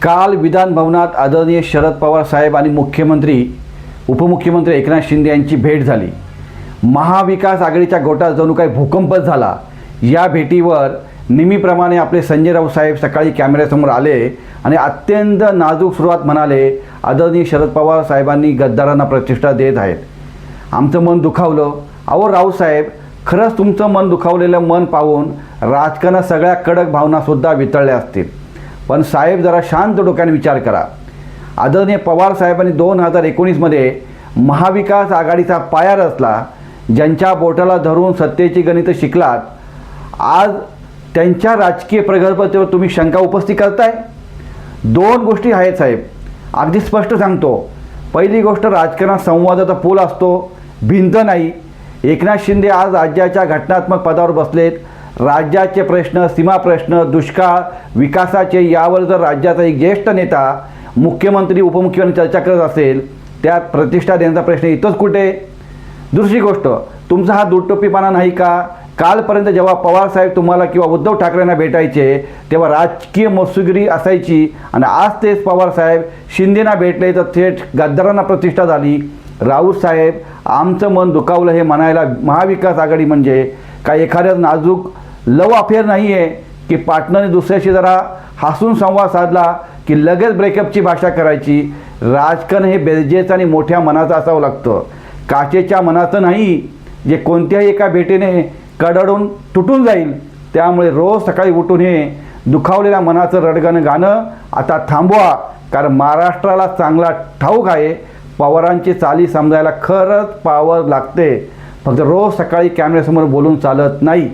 काल विधान भवनात आदरणीय शरद पवार साहेब आणि मुख्यमंत्री उपमुख्यमंत्री एकनाथ शिंदे यांची भेट झाली। महाविकास आघाडीच्या गोटात जणू काही भूकंपच झाला। या भेटीवर नेहमीप्रमाणे आपले संजय राऊत साहेब सकाळी कॅमेऱ्यासमोर आले आणि अत्यंत नाजूक सुरुवात म्हणाले, आदरणीय शरद पवार साहेबांनी गद्दारांना प्रतिष्ठा देत आहेत। आमचं मन दुखावलं। अहो राऊत साहेब, खरंच तुमचं मन दुखावलेलं मन पाहून राजकारणात सगळ्या कडक भावनासुद्धा वितळल्या असतील। पण साहेब, जरा शांत डोक्याने विचार करा। आदरणीय पवार साहेबांनी 2019मध्ये महाविकास आघाडीचा पाया रचला। ज्यांच्या बोटाला धरून सत्तेची गणितं शिकलात, आज त्यांच्या राजकीय प्रगल्भतेवर तुम्ही शंका उपस्थित करताय। दोन गोष्टी आहेत साहेब, अगदी स्पष्ट सांगतो। पहिली गोष्ट, राजकारणात संवादाचा पूल असतो, भिंत नाही। एकनाथ शिंदे आज राज्याच्या घटनात्मक पदावर बसलेत। राज्याचे प्रश्न, सीमा प्रश्न, दुष्काळ, विकासाचे यावर जर राज्याचा एक ज्येष्ठ नेता मुख्यमंत्री उपमुख्यमंत्री चर्चा करत असेल, त्यात प्रतिष्ठा देण्याचा प्रश्न इथंच कुठे? दुसरी गोष्ट, तुमचा हा दुटोपीपणा नाही का? कालपर्यंत जेव्हा पवार साहेब तुम्हाला किंवा उद्धव ठाकरेंना भेटायचे तेव्हा राजकीय मसुगिरी असायची आणि आज तेच पवार साहेब शिंदेना भेटले तर थेट गद्दारांना प्रतिष्ठा झाली। राऊत साहेब, आमचं मन दुखावलं हे म्हणायला महाविकास आघाडी म्हणजे काय एखाद्या नाजूक लव अफेअर नाही आहे की पार्टनरने दुसऱ्याशी जरा हसून संवाद साधला की लगेच ब्रेकअपची भाषा करायची। राजकारण हे बेरजेचं आणि मोठ्या मनाचं असावं लागतं, काचेच्या मनाचं नाही, जे कोणत्याही एका भेटीने कडकडून तुटून जाईल। त्यामुळे रोज सकाळी उठून हे दुखावलेल्या मनाचं रडगाणं गाणं आता थांबवा, कारण महाराष्ट्राला चांगला ठाऊक आहे पवारांची चाली समजायला खरंच पावर लागते। फक्त रोज सकाळी कॅमेऱ्यासमोर बोलून चालत नाही।